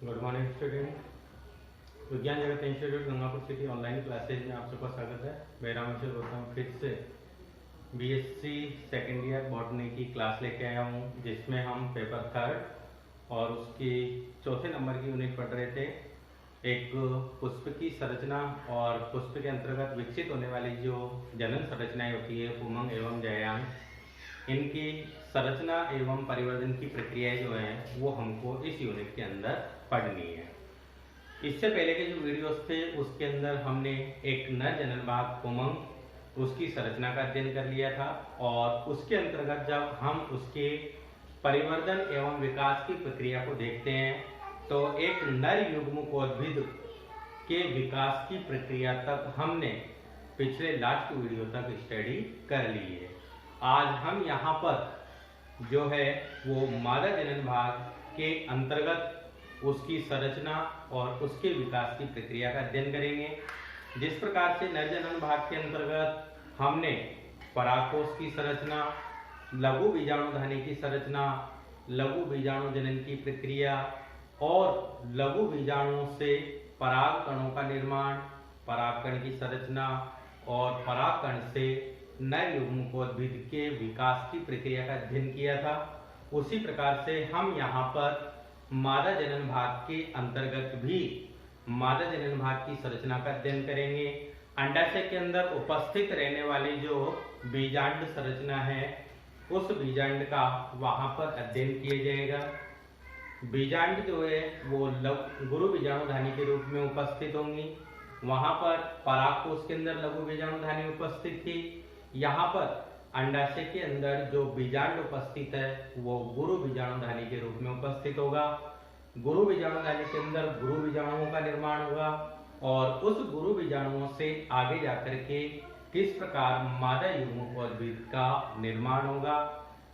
Good morning student. विज्ञान जगत institute Gangapur city online classes में आप सबका स्वागत है। मेरा नाम गौतम फिर से बीएससी सेकेंड ईयर बॉटनी की क्लास लेके आया हूँ, जिसमें हम पेपर थर्ड और उसकी चौथे नंबर की यूनिट पढ़ रहे थे। एक पुष्प की संरचना और पुष्प के अंतर्गत विकसित होने वाली जो जनन संरचनाएं होती है पुमंग एवं जयान, इनकी संरचना एवं परिवर्तन की प्रक्रियाएं जो है वो हमको इस यूनिट के अंदर पढ़नी है। इससे पहले के जो वीडियोस थे उसके अंदर हमने एक नर जनन भाग पुमंग उसकी संरचना का अध्ययन कर लिया था, और उसके अंतर्गत जब हम उसके परिवर्तन एवं विकास की प्रक्रिया को देखते हैं तो एक नर युग्मकोद्भिद के विकास की प्रक्रिया तक हमने पिछले लास्ट वीडियो तक स्टडी कर ली है। आज हम यहाँ पर जो है वो मादा जनन भाग के अंतर्गत उसकी संरचना और उसके विकास की प्रक्रिया का अध्ययन करेंगे। जिस प्रकार से नर जनन भाग के अंतर्गत हमने परागकोश की संरचना, लघु बीजाणुधानी की संरचना, लघु बीजाणु जनन की प्रक्रिया और लघु बीजाणुओं से पराग कणों का निर्माण, परागकण की संरचना और परागकण से नर युग्मकोद्भिद के विकास की प्रक्रिया का अध्ययन किया था, उसी प्रकार से हम यहाँ पर मादा जनन भाग के अंतर्गत भी मादा जनन भाग की संरचना का अध्ययन करेंगे। अंडाशय के अंदर उपस्थित रहने वाली जो बीजांड संरचना है उस बीजांड का वहां पर अध्ययन किया जाएगा। बीजांड जो है वो गुरु बीजाणुधानी के रूप में उपस्थित होंगी। वहां पर परागकोश के अंदर लघु बीजाणुधानी उपस्थित थी। यहाँ पर अंडाशय के अंदर जो बीजांड उपस्थित है वो गुरु बीजाणुधानी के रूप में उपस्थित होगा। गुरु बीजाणुधानी के अंदर गुरु बीजाणुओं का निर्माण होगा और उस गुरु बीजाणुओं से आगे जाकर के किस प्रकार मादा युग्मकोद्भिद का निर्माण होगा,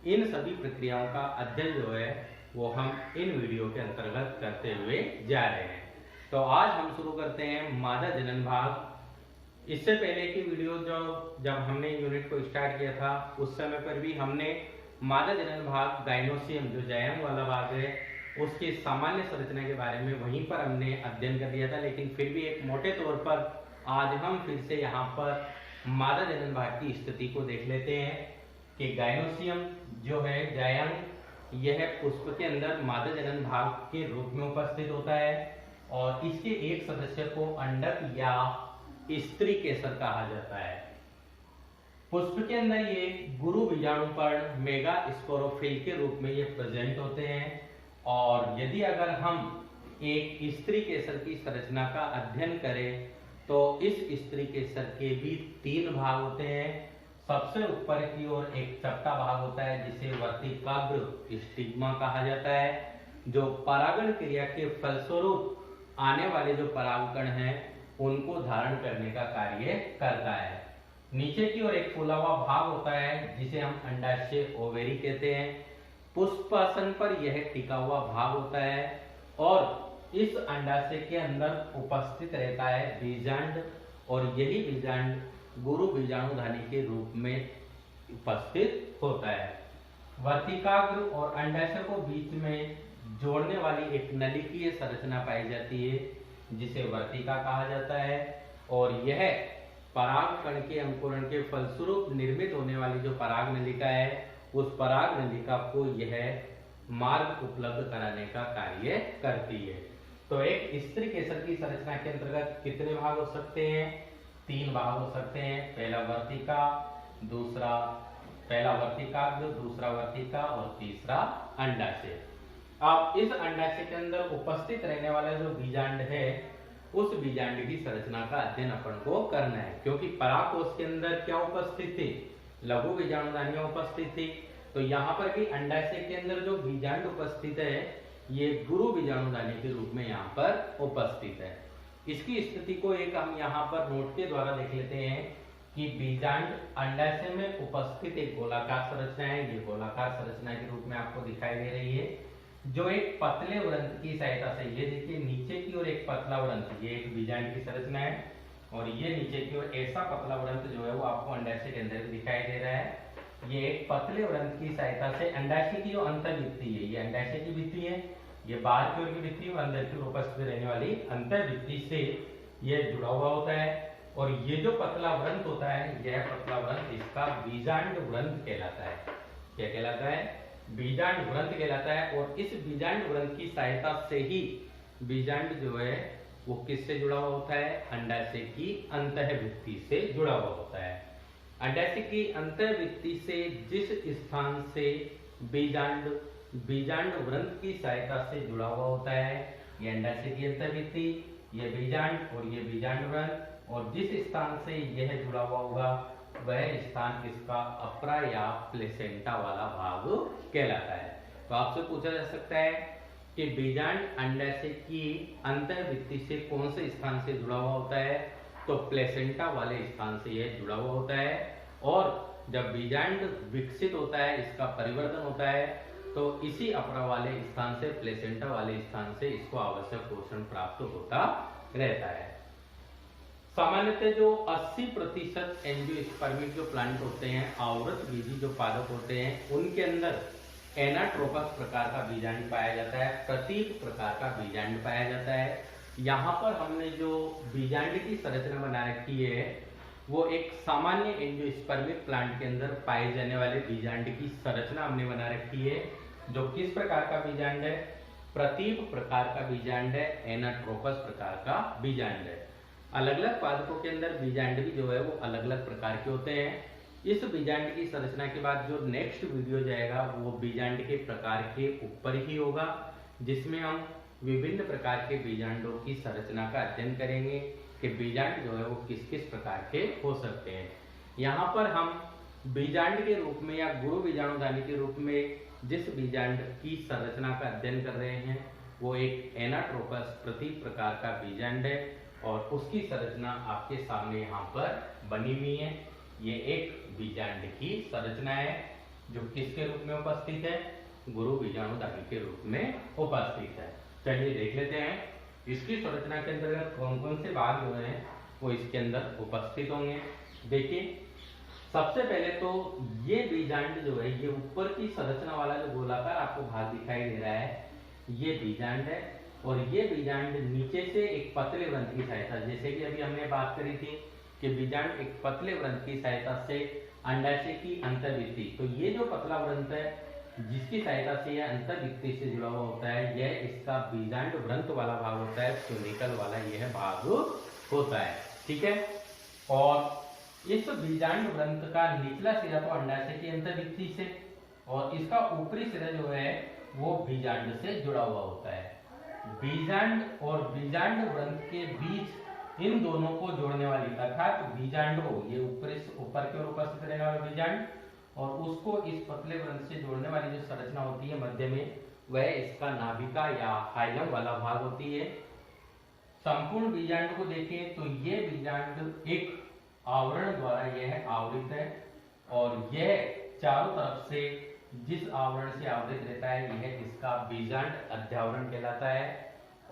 इन सभी प्रक्रियाओं का अध्ययन जो है वो हम इन वीडियो के अंतर्गत करते हुए जा रहे हैं। तो आज हम शुरू करते हैं मादा जनन भाग। इससे पहले की वीडियो जब हमने यूनिट को स्टार्ट किया था उस समय पर भी हमने मादा जनन भाग गाइनोसियम जो जायंग वाला भाग है उसकी सामान्य संरचना के बारे में वहीं पर हमने अध्ययन कर लिया था, लेकिन फिर भी एक मोटे तौर पर आज हम फिर से यहाँ पर मादा जनन भाग की स्थिति को देख लेते हैं कि गाइनोसियम जो है जायंग यह पुष्प के अंदर मादा जनन भाग के रूप में उपस्थित होता है और इसके एक सदस्य को अंडक या स्त्री केसर कहा जाता है। पुष्प के अंदर ये गुरु बीजाणुपर्ण मेगा स्पोरोफिल के रूप में ये प्रेजेंट होते हैं, और यदि अगर हम एक स्त्री केसर की संरचना का अध्ययन करें तो इस स्त्री केसर के भी 3 भाग होते हैं। सबसे ऊपर की ओर एक चपटा भाग होता है जिसे वर्तिकाग्र स्टिग्मा कहा जाता है, जो परागण क्रिया के फलस्वरूप आने वाले जो परागकण हैं उनको धारण करने का कार्य करता है। नीचे की ओर एक फूला हुआ भाग होता है जिसे हम अंडाशय ओवेरी कहते हैं। पुष्पासन पर यह टिका हुआ भाग होता है और इस अंडाशय के अंदर उपस्थित रहता है बीजांड, और यही बीजांड गुरु बीजाणुधानी के रूप में उपस्थित होता है। वर्तिकाग्र और अंडाशय को बीच में जोड़ने वाली एक नलिकीय संरचना पाई जाती है जिसे वर्तिका कहा जाता है, और यह परागकण के अंकुरण के फलस्वरूप निर्मित होने वाली जो पराग नलिका है उस पराग नलिका को यह मार्ग उपलब्ध कराने का कार्य करती है। तो एक स्त्री केसर की संरचना के अंतर्गत कितने भाग हो सकते हैं? 3 भाग हो सकते हैं। पहला वर्तिकाग्र, दूसरा वर्तिका और तीसरा अंडाशय। अब इस अंडाशय के अंदर उपस्थित रहने वाला जो बीजांड है उस बीजांड की संरचना का अध्ययन अपन को करना है, क्योंकि परागकोश के अंदर क्या उपस्थित थी? लघु बीजाणुधानियां उपस्थित थी। तो यहाँ पर भी अंडाशय के अंदर जो बीजांड उपस्थित है ये गुरु बीजाणुधानी के रूप में यहाँ पर उपस्थित है। इसकी स्थिति को एक हम यहाँ पर नोट के द्वारा देख लेते हैं कि बीजांड अंडाशय में उपस्थित एक गोलाकार संरचना है। ये गोलाकार संरचना के रूप में आपको दिखाई दे रही है, जो एक पतले वृंत की सहायता से, ये देखिए नीचे की ओर एक पतला वृंत, ये एक बीजांड की संरचना है, और ये नीचे की ओर ऐसा पतला वृंत जो है वो आपको अंडाशय के अंदर दिखाई दे रहा है। ये एक पतले वृंत की सहायता से अंडाशय की जो अंतर्भित्ति है, ये अंडाशय की भित्ति है, ये बाहर की ओर की भित्ति और अंदर की ओर उपस्थित रहने वाली अंतर भित्ति से यह जुड़ा हुआ होता है। और ये जो पतला व्रंत होता है, यह पतला व्रंत इसका बीजांड व्रंत कहलाता है। क्या कहलाता है? बीजांड व्रंत कहलाता है। और इस बीजांड व्रंत की सहायता से ही बीजांड जो है वो किससे जुड़ा हुआ होता है? अंडाशय की अंतःभित्ति से जुड़ा हुआ होता है। अंडाशय की अंतःभित्ति से जिस स्थान से बीजांड व्रंत की सहायता से जुड़ा हुआ होता है, ये अंडाशय की अंतःभित्ति, ये बीजांड और ये बीजांड व्रंत, और जिस स्थान से यह जुड़ा हुआ होगा वह स्थान इसका अपरा या प्लेसेंटा वाला भाग कहलाता है। तो आपसे पूछा जा सकता है कि बीजांड अंडाशय की अंतःभित्ति से कौन से स्थान से जुड़ा हुआ होता है? तो प्लेसेंटा वाले स्थान से यह जुड़ा हुआ होता है। और जब बीजांड विकसित होता है, इसका परिवर्तन होता है, तो इसी अपरा वाले स्थान से, प्लेसेंटा वाले स्थान से इसको आवश्यक पोषण प्राप्त होता रहता है। सामान्यतः जो 80% एंजियोस्पर्मिक जो प्लांट होते हैं, आवृत बीजी जो पादप होते हैं, उनके अंदर एनाट्रोपस प्रकार का बीजांड पाया जाता है, प्रतीक प्रकार का बीजांड पाया जाता है। यहाँ पर हमने जो बीजांड की संरचना बना रखी है वो एक सामान्य एंजियोस्पर्मिक प्लांट के अंदर पाए जाने वाले बीजांड की संरचना हमने बना रखी है। जो किस प्रकार का बीजांड है? प्रतीक प्रकार का बीजांड है, एनाट्रोपस प्रकार का बीजांड है। अलग अलग पादपों के अंदर बीजांड भी जो है वो अलग अलग प्रकार के होते हैं। इस बीजांड की संरचना के बाद जो नेक्स्ट वीडियो जाएगा वो बीजांड के प्रकार के ऊपर ही होगा, जिसमें हम विभिन्न प्रकार के बीजांडों की संरचना का अध्ययन करेंगे कि बीजांड जो है वो किस किस प्रकार के हो सकते हैं। यहाँ पर हम बीजांड के रूप में या गुरु बीजाणुधानी के रूप में जिस बीजांड की संरचना का अध्ययन कर रहे हैं वो एक एनाट्रोपस प्रतीक प्रकार का बीजांड है, और उसकी संरचना आपके सामने यहाँ पर बनी हुई है। ये एक बीजांड की संरचना है जो किसके रूप में उपस्थित है? गुरु बीजाणुधानी के रूप में उपस्थित है। चलिए देख लेते हैं इसकी संरचना के अंतर्गत कौन कौन से भाग जो हैं वो इसके अंदर उपस्थित होंगे। देखिए, सबसे पहले तो ये बीजांड जो है, ये ऊपर की संरचना वाला जो गोलाकार आपको भाग दिखाई दे रहा है, ये बीजांड है। और ये बीजांड नीचे से एक पतले व्रंत की सहायता, जैसे कि अभी हमने बात करी थी कि बीजांड एक पतले व्रंत की सहायता से अंडाशय की अंतर्भित्ति, तो ये जो पतला व्रंत है जिसकी सहायता से यह अंतर्भित्ति से जुड़ा हुआ होता है, यह इसका बीजांड व्रंत वाला भाग होता है, ट्यूनिकल वाला यह भाग होता है। ठीक है। और इस बीजांड व्रंत का निचला सिरा तो अंडाशय की अंतर्भित्ति से, और इसका ऊपरी सिरा जो है वो बीजांड से जुड़ा हुआ होता है। बीजांड और बीजांड व्रंत के बीच इन दोनों को जोड़ने वाली, अर्थात बीजांड को, ये ऊपर की ओर उपस्थित रहने वाला बीजांड और उसको इस पतले व्रंत से जोड़ने वाली जो संरचना होती है मध्य में, वह इसका नाभिका या हाइलम वाला भाग होती है। संपूर्ण बीजांड को देखें तो ये बीजांड एक आवरण द्वारा यह आवृत है, और यह चारों तरफ से जिस आवरण से आवृत रहता है यह इसका बीजांड अध्यावरण कहलाता है,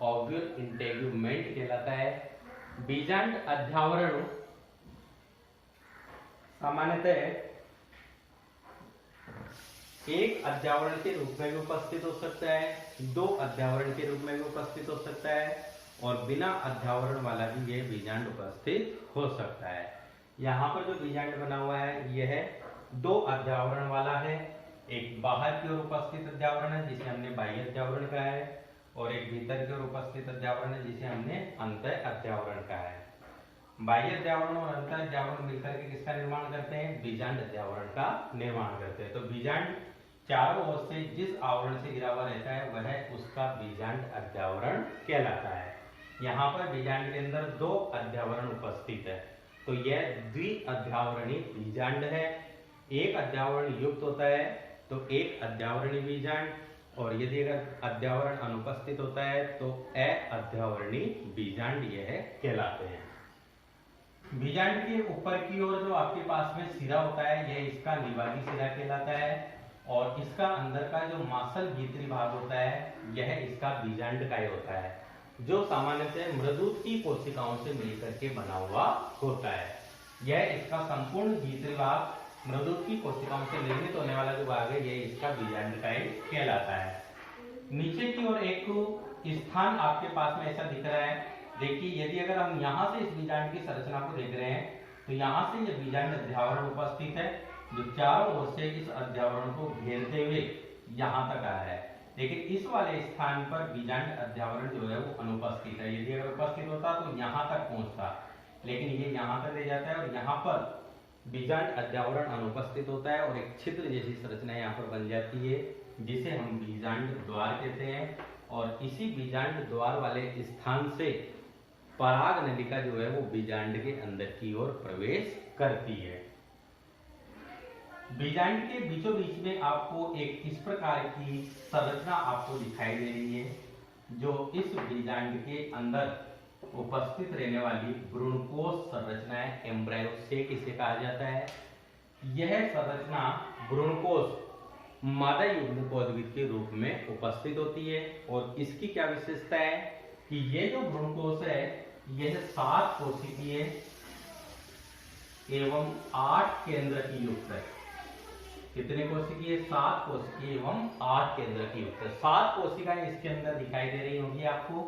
ओव्यूल इंटेगुमेंट कहलाता है। बीजांड अध्यावरण सामान्यतः एक अध्यावरण के रूप में भी उपस्थित हो सकता है, दो अध्यावरण के रूप में भी उपस्थित हो सकता है, और बिना अध्यावरण वाला भी यह बीजांड उपस्थित हो सकता है। यहाँ पर जो बीजांड बना हुआ है यह दो अध्यावरण वाला है। एक बाहर की ओर उपस्थित अध्यावरण है जिसे हमने बाह्य अध्यावरण कहा है, और एक भीतर की ओर उपस्थित अध्यावरण है जिसे हमने अंतः अध्यावरण कहा है। बाह्य अध्यावरण और अंतः अध्यावरण मिलकर के किसका निर्माण करते हैं? बीजांड अध्यावरण का निर्माण करते हैं। तो बीजांड चारों ओर से जिस आवरण से घिरा हुआ रहता है वह उसका बीजांड अध्यावरण कहलाता है। यहाँ पर बीजांड के अंदर दो अध्यावरण उपस्थित है, तो यह द्विअध्यावरणीय बीजांड है। एक अध्यावरण युक्त होता है तो एक अध्यावरणीय बीजांड, और यदि अगर अध्यावरण अनुपस्थित होता है तो अध्यावरणीय बीजांड यह कहलाते हैं। बीजांड के ऊपर की ओर जो आपके पास में सिरा होता है यह इसका निवागी सिरा कहलाता है, और इसका अंदर का जो मासल भीतरी भाग होता है यह इसका बीजांड का ही होता है, जो सामान्यतः मृदुत की कोशिकाओं से मिलकर के बना हुआ होता है। यह इसका संपूर्ण भीतरी भाग मृदुत की कोशिकाओं से निर्मित होने वाला जो भाग है यह इसका बीजांड का ही कहलाता है। नीचे की ओर एक स्थान आपके पास में ऐसा दिख रहा है। देखिए यदि अगर हम यहाँ से इस बीजांड की संरचना को देख रहे हैं तो यहाँ से ये बीजांड अध्यावरण उपस्थित है जो चारों ओर से इस अध्यावरण को घेरते हुए यहाँ तक आया है। लेकिन इस वाले स्थान पर बीजांड अध्यावरण जो है वो अनुपस्थित है। यदि अगर उपस्थित होता तो यहाँ तक पहुंचता, लेकिन ये यहाँ तक ले जाता है और यहाँ पर बीजांड अध्यावरण अनुपस्थित होता है और एक छिद्र जैसी संरचना यहाँ पर बन जाती है जिसे हम बीजांड द्वार कहते हैं। और इसी बीजांड द्वार वाले स्थान से पराग नलिका जो है वो बीजांड के अंदर की ओर प्रवेश करती है। बीजांड के बीचों बीच में आपको एक इस प्रकार की संरचना आपको दिखाई दे रही है जो इस बीजांड के अंदर उपस्थित रहने वाली भ्रूणकोश संरचना है, एम्ब्रायोसेक इसे कहा जाता है। यह संरचना भ्रूणकोश मादा युग्मकोद्भिद के रूप में उपस्थित होती है और इसकी क्या विशेषता है कि ये जो भ्रूणकोश है यह 7 कोशिकीय एवं 8 केंद्र की युक्त है। कितने कोशिकीय? 7 कोशिकीय एवं 8 केंद्र की युक्त है। 7 कोशिकाएं इसके अंदर दिखाई दे रही होंगी आपको।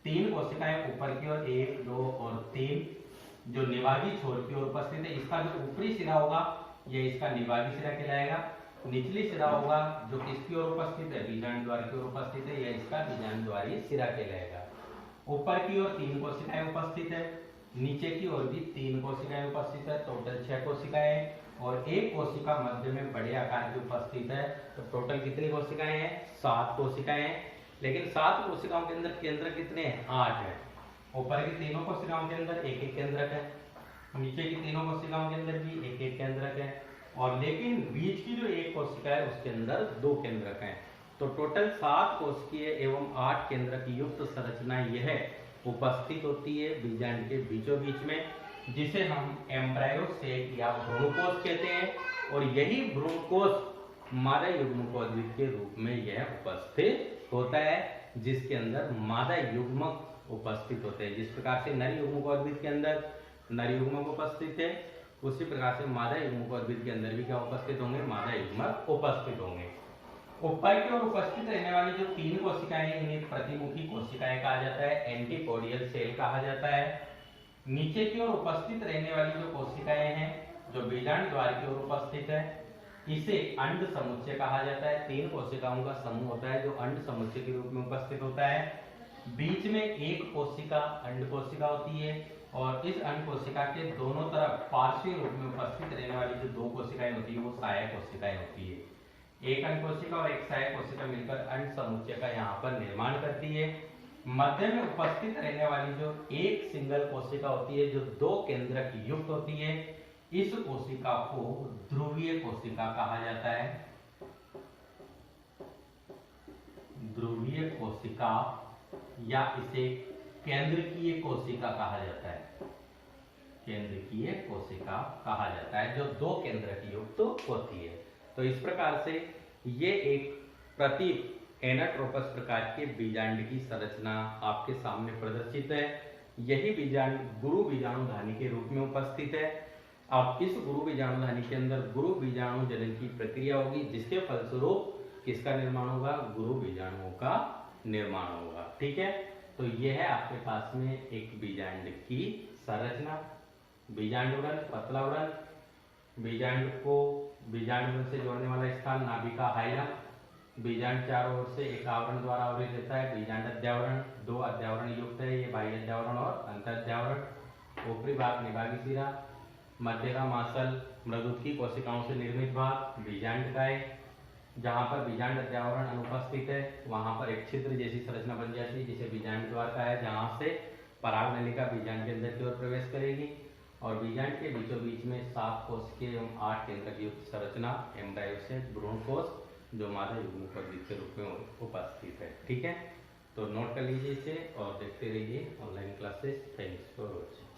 3 कोशिकाएं ऊपर की ओर 1, 2 और 3 जो निभागी छोर की ओर उपस्थित है। इसका जो ऊपरी सिरा होगा यह इसका निभागी सिरा कहलाएगा। निचली सिरा होगा जो किसकी ओर उपस्थित है? बीजांड द्वार की ओर उपस्थित है, यह इसका बीजांड द्वारी सिरा कहलाएगा। ऊपर की ओर 3 कोशिकाएं उपस्थित है, नीचे की ओर भी 3 कोशिकाएं उपस्थित है, टोटल 6 कोशिकाएं और एक कोशिका मध्य में बड़े आकार की उपस्थित है। तो टोटल कितनी कोशिकाएं हैं? 7 कोशिकाएं हैं। लेकिन 7 कोशिकाओं के अंदर केंद्र कितने हैं? 8 है। ऊपर की तीनों कोशिकाओं के अंदर एक एक केंद्रक है, नीचे की तीनों कोशिकाओं के अंदर भी एक एक केंद्रक है और लेकिन बीच की जो एक कोशिका है उसके अंदर 2 केंद्रक हैं। तो टोटल 7 कोशिकीय एवं 8 केंद्रक युक्त संरचना यह उपस्थित होती है बीजांड के बीचों बीच में, जिसे हम एम्ब्रायोसेक या भ्रूणकोश कहते हैं। और यही भ्रूणकोश मादा युग्मकोद्भिद के रूप में यह उपस्थित होता है, जिसके अंदर मादा युग्मक उपस्थित होते हैं। जिस प्रकार से नर युग्मकोद्भिद के अंदर नर युग्मक उपस्थित है, उसी प्रकार से मादा युग्मकोद्भिद के अंदर भी क्या उपस्थित होंगे? मादा युग्मक उपस्थित होंगे। ऊपर की ओर उपस्थित रहने वाली जो 3 कोशिकाएं हैं इन्हें प्रतिमुखी कोशिकाएं कहा जाता है, एंटीपोडियल सेल कहा जाता है। नीचे की ओर उपस्थित रहने वाली जो कोशिकाएं हैं जो बीजांड द्वार की ओर उपस्थित है इसे अंड समुच्चय कहा जाता है। 3 कोशिकाओं का समूह होता है जो अंड समुच्चय के रूप में उपस्थित होता है। बीच में एक कोशिका अंड कोशिका होती है और इस अंड कोशिका के दोनों तरफ पार्श्व रूप में उपस्थित रहने वाली जो 2 कोशिकाएं होती है वो सहायक कोशिकाएं होती है। एक अंड कोशिका और एक सहायक कोशिका मिलकर अंड समुच्चय का यहाँ पर निर्माण करती है। मध्य में उपस्थित रहने वाली जो एक सिंगल कोशिका होती है जो 2 केंद्रक युक्त होती है, इस कोशिका को ध्रुवीय कोशिका कहा जाता है। ध्रुवीय कोशिका या इसे केंद्रकीय कोशिका कहा जाता है। केंद्रकीय कोशिका कहा जाता है जो 2 केंद्रक युक्त होती है। तो इस प्रकार से ये एक प्रतीक एनाट्रोपस प्रकार के बीजांड की संरचना आपके सामने प्रदर्शित है। यही बीजांड गुरु बीजाणुधानी के रूप में उपस्थित है। अब इस गुरु बीजाणुधानी के अंदर गुरु बीजाणु जनन की प्रक्रिया होगी, जिसके फलस्वरूप किसका निर्माण होगा? गुरु बीजाणुओं का निर्माण होगा। ठीक है, तो यह है आपके पास में एक बीजांड की संरचना। बीजांड व्रण, पतला व्रण, बीजांड को बीजांड व्रण से जोड़ने वाला स्थान नाभिका हाइलम, बीजांड चारों ओर से एक आवरण द्वारा आवृत रहता है। बीजांड अध्यावरण 2 अध्यावरण युक्त है, ये बाह्य अध्यावरण और अंत अध्यावरण। ऊपरी भाग निभागी सिरा, मध्य का मासल मृदुकी कोशिकाओं से निर्मित भाग बीजांड का है। जहां पर बीजांड अध्यावरण अनुपस्थित है वहां पर एक छिद्र जैसी संरचना बन जाती है जिसे बीजांड द्वार का है, जहां से पराग नलिका बीजांड के अंदर की ओर प्रवेश करेगी। और बीजांड के बीचों बीच में 7 कोशिकीय एवं 8 केंद्रक युक्त संरचना एम्ब्रायोसेक भ्रूणकोश जो मादा युग्मकोद्भिद के रूप में उपस्थित है। ठीक है, तो नोट कर लीजिए इसे और देखते रहिए online classes. Thanks for watching.